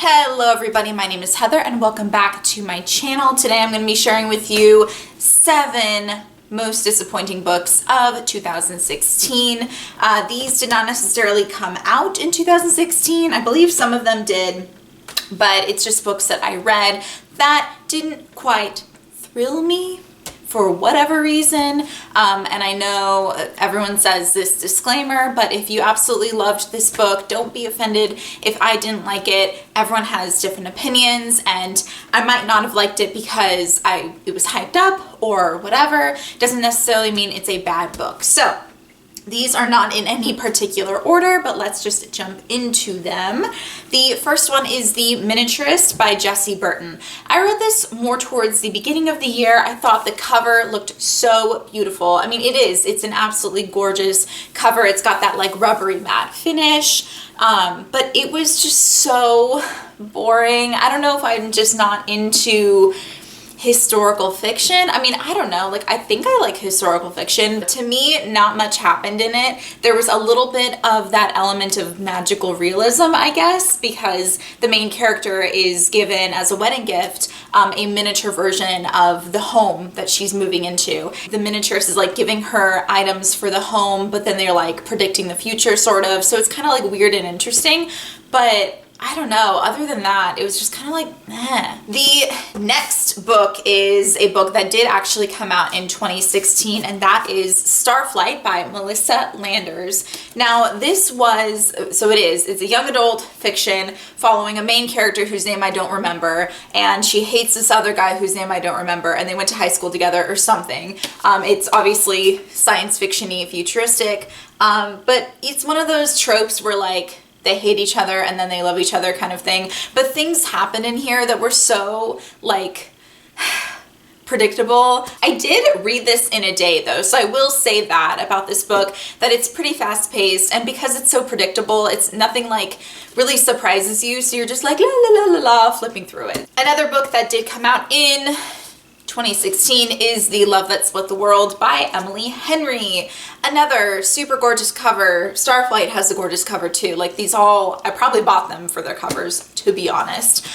Hello everybody, my name is Heather and welcome back to my channel. Today I'm going to be sharing with you 7 most disappointing books of 2016. These did not necessarily come out in 2016. I believe some of them did, but it's just books that I read that didn't quite thrill me for whatever reason. And I know everyone says this disclaimer, but if you absolutely loved this book, don't be offended if I didn't like it. Everyone has different opinions, and I might not have liked it because it was hyped up or whatever. Doesn't necessarily mean it's a bad book. So these are not in any particular order, but let's just jump into them. The first one is The Miniaturist by Jessie Burton. I read this more towards the beginning of the year. I thought the cover looked so beautiful. I mean, it's an absolutely gorgeous cover. It's got that like rubbery matte finish, but it was just so boring. I don't know if I'm just not into historical fiction. I mean, I don't know, like I think I like historical fiction. To me, not much happened in it. There was a little bit of that element of magical realism, I guess, because the main character is given as a wedding gift a miniature version of the home that she's moving into. The miniaturist is like giving her items for the home, but then they're like predicting the future sort of. So it's kind of like weird and interesting, but I don't know, other than that, it was just kind of like, meh. The next book is a book that did actually come out in 2016, and that is Starflight by Melissa Landers. Now, it's a young adult fiction following a main character whose name I don't remember, and she hates this other guy whose name I don't remember, and they went to high school together or something. It's obviously science fiction-y, futuristic, but it's one of those tropes where like, they hate each other and then they love each other kind of thing. But things happen in here that were so like predictable. I did read this in a day though, so I will say that about this book, that it's pretty fast paced, and because it's so predictable, it's nothing like really surprises you, so you're just like la la la la la flipping through it. Another book that did come out in 2016 is The Love That Split the World by Emily Henry. Another super gorgeous cover. Starflight has a gorgeous cover too. Like these all, I probably bought them for their covers, to be honest.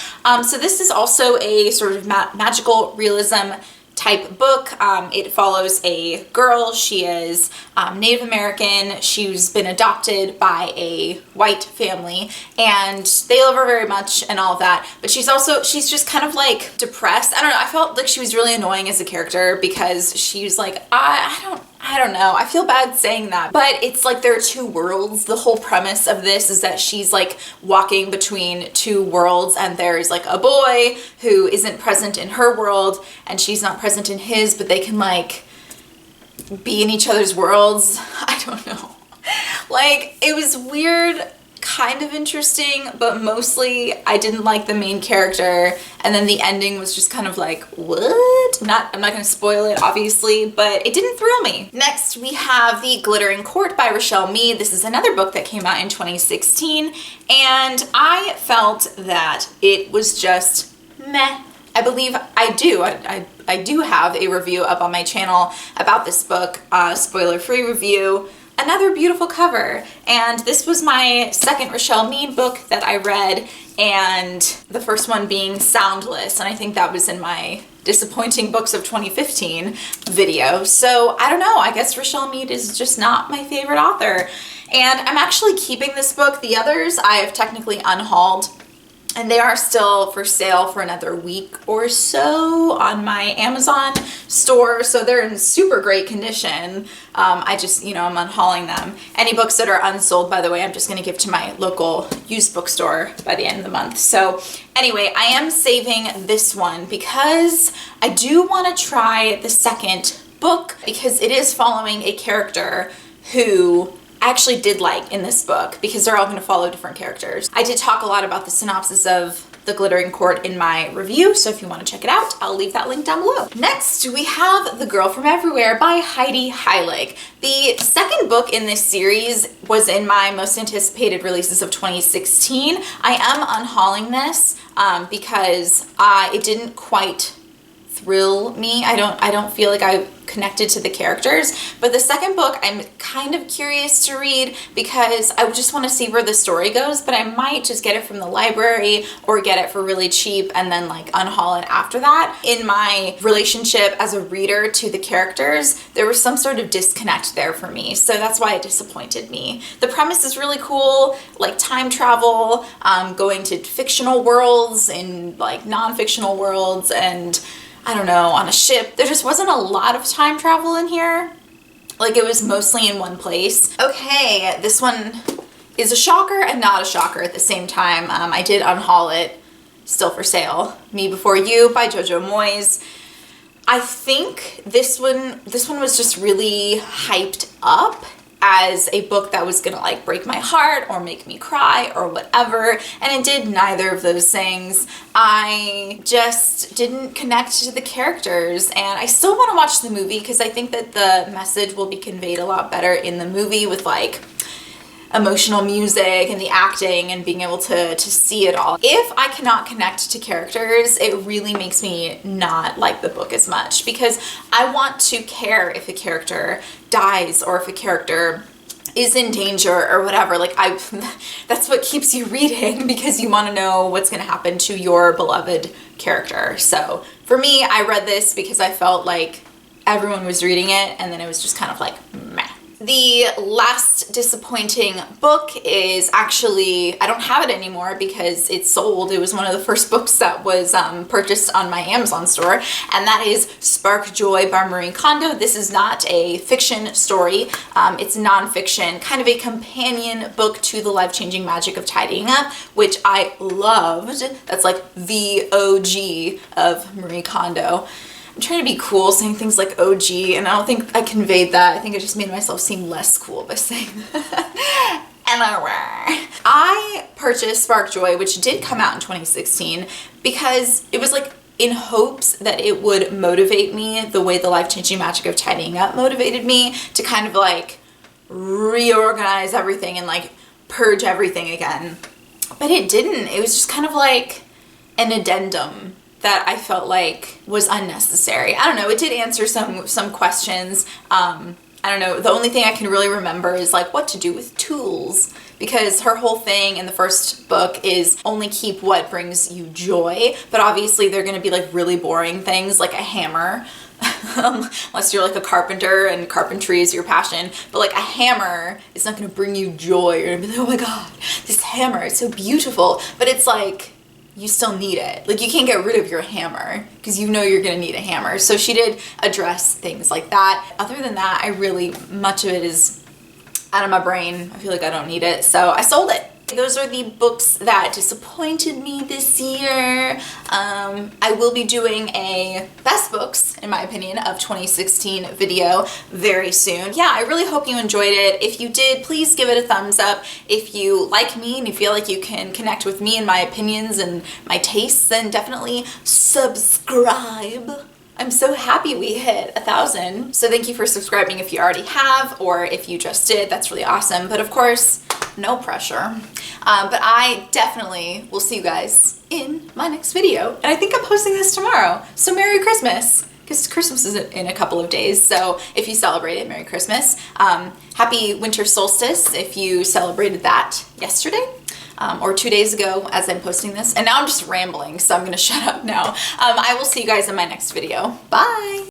So this is also a sort of magical realism type book. It follows a girl. She is Native American. She's been adopted by a white family and they love her very much and all of that. But she's just kind of like depressed. I don't know. I felt like she was really annoying as a character because she's like, I don't know. I feel bad saying that, but it's like there are two worlds. The whole premise of this is that she's like walking between two worlds, and there's like a boy who isn't present in her world and she's not present in his, but they can like be in each other's worlds. I don't know. Like it was weird, kind of interesting, but mostly I didn't like the main character, and then the ending was just kind of like, what? I'm not gonna spoil it obviously, but it didn't thrill me. Next we have The Glittering Court by Rochelle Mead. This is another book that came out in 2016, and I felt that it was just meh. I believe I do have a review up on my channel about this book, spoiler-free review. Another beautiful cover, and this was my second Rochelle Mead book that I read, and the first one being Soundless, and I think that was in my disappointing books of 2015 video. So I don't know, I guess Rochelle Mead is just not my favorite author, and I'm actually keeping this book. The others I have technically unhauled, and they are still for sale for another week or so on my Amazon store, so they're in super great condition. I just, I'm unhauling them. Any books that are unsold, by the way, I'm just gonna give to my local used bookstore by the end of the month. So anyway, I am saving this one because I do want to try the second book, because it is following a character who I actually did like in this book, because they're all going to follow different characters. I did talk a lot about the synopsis of The Glittering Court in my review, so if you want to check it out, I'll leave that link down below. Next, we have The Girl from Everywhere by Heidi Heilig. The second book in this series was in my most anticipated releases of 2016. I am unhauling this because it didn't quite thrill me. I don't feel like I connected to the characters. But the second book I'm kind of curious to read because I just want to see where the story goes, but I might just get it from the library or get it for really cheap and then like unhaul it after that. In my relationship as a reader to the characters, there was some sort of disconnect there for me. So that's why it disappointed me. The premise is really cool, like time travel, going to fictional worlds and like non-fictional worlds, and I don't know, on a ship. There just wasn't a lot of time travel in here. Like it was mostly in one place. Okay, this one is a shocker and not a shocker at the same time. I did unhaul it, still for sale. Me Before You by Jojo Moyes. I think this one was just really hyped up as a book that was gonna like break my heart or make me cry or whatever, and it did neither of those things. I just didn't connect to the characters, and I still want to watch the movie because I think that the message will be conveyed a lot better in the movie with like emotional music and the acting and being able to see it all. If I cannot connect to characters, it really makes me not like the book as much because I want to care if a character dies or if a character is in danger or whatever. Like that's what keeps you reading because you want to know what's going to happen to your beloved character. So for me, I read this because I felt like everyone was reading it and then it was just kind of like meh. The last disappointing book is actually, I don't have it anymore because it's sold. It was one of the first books that was purchased on my Amazon store, and that is Spark Joy by Marie Kondo. This is not a fiction story. It's nonfiction, kind of a companion book to The Life-Changing Magic of Tidying Up, which I loved. That's like the OG of Marie Kondo. I'm trying to be cool saying things like OG, and I don't think I conveyed that. I think I just made myself seem less cool by saying that. I purchased Spark Joy, which did come out in 2016, because it was like in hopes that it would motivate me the way The Life-Changing Magic of Tidying Up motivated me to kind of like reorganize everything and like purge everything again. But it didn't. It was just kind of like an addendum that I felt like was unnecessary. I don't know, it did answer some questions. I don't know, the only thing I can really remember is like what to do with tools, because her whole thing in the first book is only keep what brings you joy, but obviously they're gonna be like really boring things like a hammer, unless you're like a carpenter and carpentry is your passion, but like a hammer is not gonna bring you joy. You're gonna be like, oh my god, this hammer is so beautiful, but it's like, you still need it. Like you can't get rid of your hammer because you know you're gonna need a hammer. So she did address things like that. Other than that, much of it is out of my brain. I feel like I don't need it, so I sold it. Those are the books that disappointed me this year. I will be doing a best books, in my opinion, of 2016 video very soon. Yeah, I really hope you enjoyed it. If you did, please give it a thumbs up. If you like me and you feel like you can connect with me and my opinions and my tastes, then definitely subscribe. I'm so happy we hit 1,000. So thank you for subscribing if you already have, or if you just did, that's really awesome. But of course, no pressure. But I definitely will see you guys in my next video. And I think I'm posting this tomorrow. So Merry Christmas, because Christmas is in a couple of days. So if you celebrate it, Merry Christmas. Happy winter solstice if you celebrated that yesterday. Or 2 days ago as I'm posting this. And now I'm just rambling, so I'm gonna shut up now. I will see you guys in my next video. Bye!